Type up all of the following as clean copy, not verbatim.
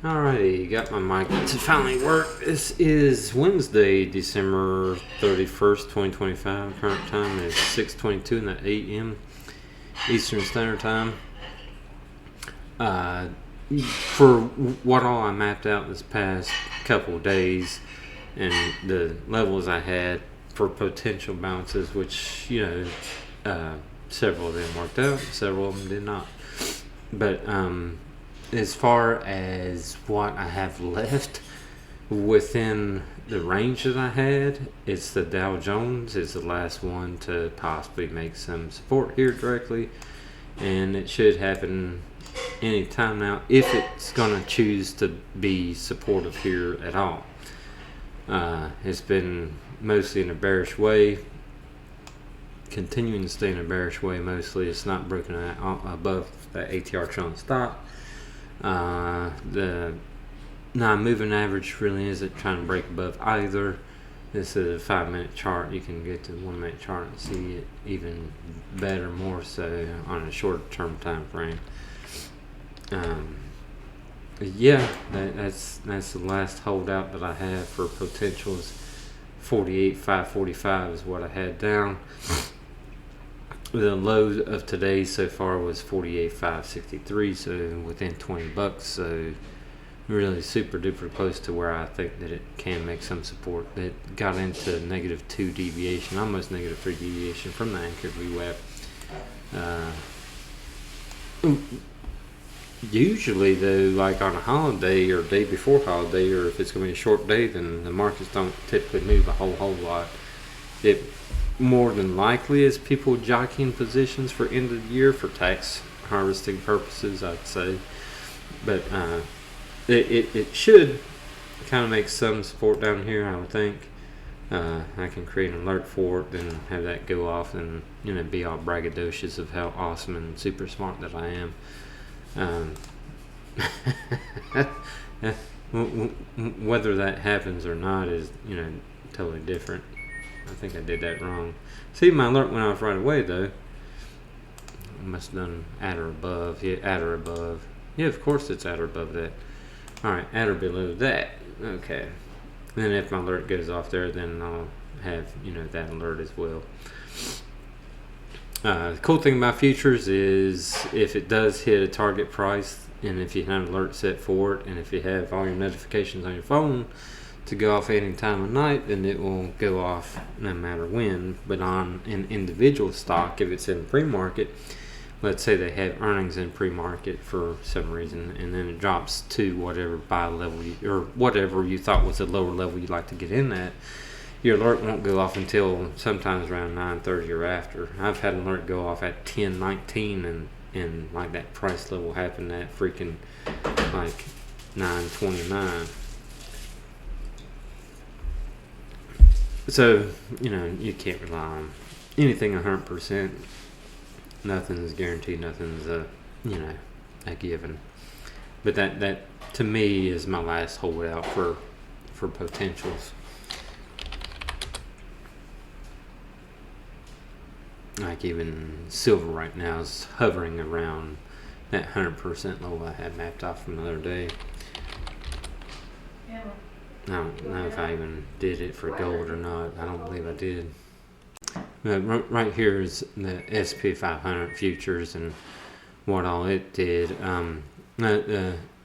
Alrighty, got my mic to finally work. This is Wednesday, December 31st, 2025. Current time is 6:22 in the a.m. Eastern Standard Time. For what all I mapped out this past couple of days and the levels I had for potential bounces, which, several of them worked out, several of them did not. But, as far as what I have left within the range that I had, it's the Dow Jones is the last one to possibly make some support here directly, and it should happen anytime now if it's going to choose to be supportive here at all. It's been mostly in a bearish way, continuing to stay in a bearish way mostly. It's not broken out above that ATR trailing stop. The non-moving average really isn't trying to break above either. This is a 5-minute chart. You can get to the 1-minute chart and see it even better, more so on a short-term time frame. That's the last holdout that I have for potentials. 48,545 is what I had down. The low of today so far was 48,563, so within $20. So really super duper close to where I think that it can make some support. It got into -2 deviation, almost -3 deviation from the anchored VWAP. Usually though, like on a holiday or day before holiday, or if it's going to be a short day, then the markets don't typically move a whole lot. It more than likely is people jockeying positions for end of the year for tax harvesting purposes, I'd say. But it should kind of make some support down here, I would think. I can create an alert for it and have that go off and be all braggadocious of how awesome and super smart that I am. Whether that happens or not is totally different. I think I did that wrong. See, my alert went off right away though. I must have done at or above. Yeah, at or above. Yeah, of course it's at or above that. Alright, at or below that. Okay. Then if my alert goes off there, then I'll have that alert as well. The cool thing about futures is if it does hit a target price, and if you have an alert set for it, and if you have all your notifications on your phone to go off any time of night, then it will go off no matter when. But on an individual stock, if it's in pre-market, let's say they have earnings in pre-market for some reason, and then it drops to whatever buy level or whatever you thought was a lower level you'd like to get in at, your alert won't go off until sometimes around 9:30 or after. I've had an alert go off at 10:19 and like that price level happened at freaking like 9:29. So you can't rely on anything 100%. Nothing's guaranteed. Nothing's a given. But that to me is my last holdout for potentials. Like even silver right now is hovering around that 100% level I had mapped off from the other day. I don't know if I even did it for gold or not. I don't believe I did. But right here is the SP 500 futures and what all it did.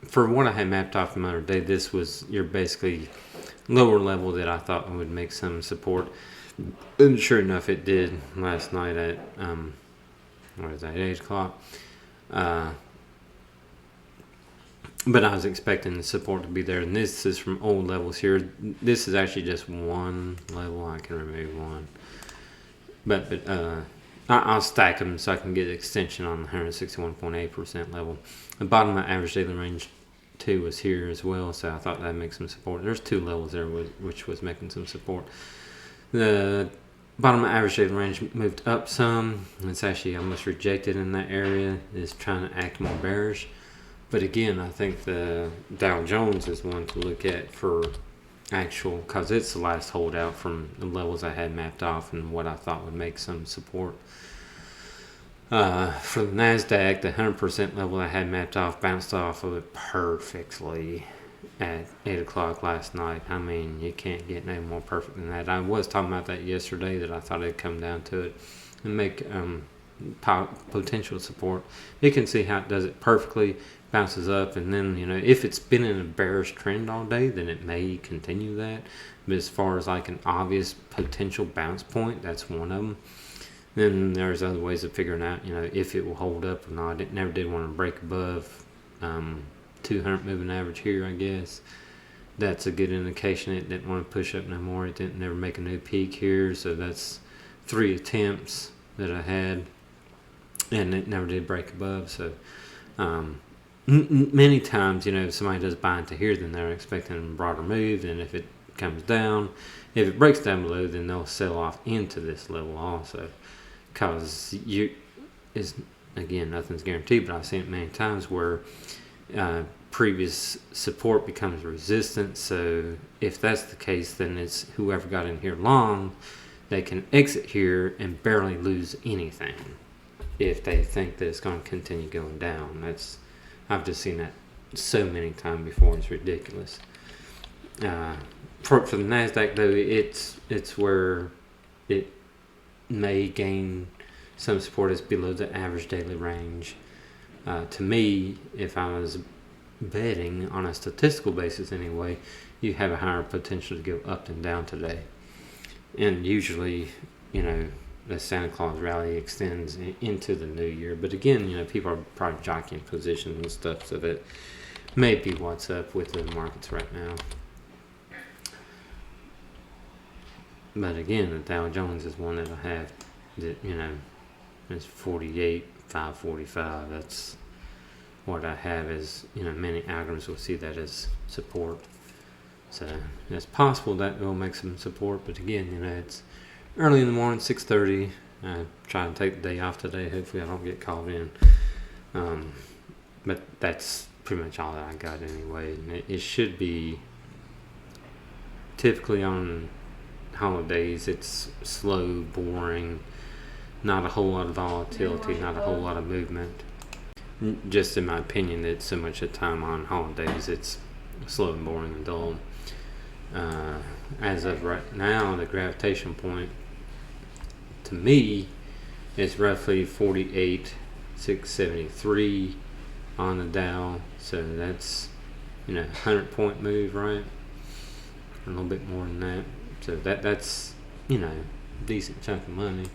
For what I had mapped off from the other day, this was your basically lower level that I thought would make some support. And sure enough, it did last night at 8 o'clock. But I was expecting the support to be there, and this is from old levels here. This is actually just one level. I can remove one, but I'll stack them so I can get extension on the 161.8% level. The bottom of my average daily range 2 was here as well, so I thought that'd make some support. There's 2 levels there which was making some support. The bottom of my average daily range moved up some. It's actually almost rejected in that area. It's trying to act more bearish. But again, I think the Dow Jones is one to look at for actual, because it's the last holdout from the levels I had mapped off and what I thought would make some support. For the NASDAQ, the 100% level I had mapped off bounced off of it perfectly at 8 o'clock last night. I mean, you can't get no more perfect than that. I was talking about that yesterday, that I thought it'd come down to it and make potential support. You can see how it does it perfectly, bounces up, and then, if it's been in a bearish trend all day, then it may continue that. But as far as like an obvious potential bounce point, that's one of them. Then there's other ways of figuring out, if it will hold up or not. It never did want to break above 200 moving average here, I guess. That's a good indication it didn't want to push up no more. It didn't never make a new peak here, so that's 3 attempts that I had, and it never did break above. So many times, if somebody does buy into here, then they're expecting a broader move, and if it comes down, if it breaks down below, then they'll sell off into this level also, because again, nothing's guaranteed, but I've seen it many times where previous support becomes resistance. So if that's the case, then it's whoever got in here long, they can exit here and barely lose anything if they think that it's going to continue going down. I've just seen that so many times before. It's ridiculous. For the NASDAQ though, it's where it may gain some support as below the average daily range. To me, if I was betting on a statistical basis anyway, you have a higher potential to go up and down today. And usually, the Santa Claus rally extends into the new year. But again, people are probably jockeying positions and stuff, so that may be what's up with the markets right now. But again, the Dow Jones is one that I have that, it's 48,545. That's what I have as, many algorithms will see that as support. So it's possible that will make some support, but again, it's early in the morning, 6:30. Trying to take the day off today. Hopefully I don't get called in. But that's pretty much all that I got anyway. And it should be, typically on holidays, it's slow, boring, not a whole lot of volatility, not a whole lot of movement. Just in my opinion, it's so much of the time on holidays, it's slow and boring and dull. As of right now, the gravitation point to me is roughly 48,673 on the Dow. So that's 100-point move, right? A little bit more than that. So that's decent chunk of money.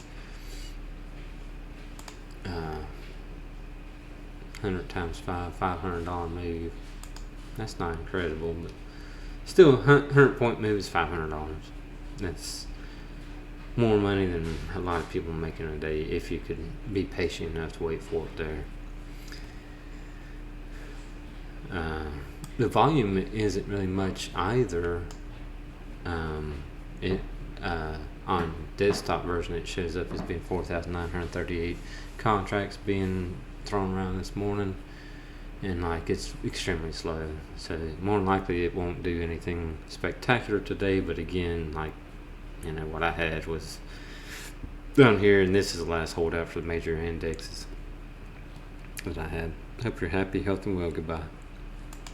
100 times 5, $500 move. That's not incredible, but still, 100-point move is $500. That's more money than a lot of people make in a day if you could be patient enough to wait for it there. The volume isn't really much either. On desktop version, it shows up as being 4,938 contracts being thrown around this morning, and it's extremely slow. So more than likely it won't do anything spectacular today, but again, what I had was down here, and this is the last holdout for the major indexes that I had. Hope you're happy, healthy, and well. Goodbye.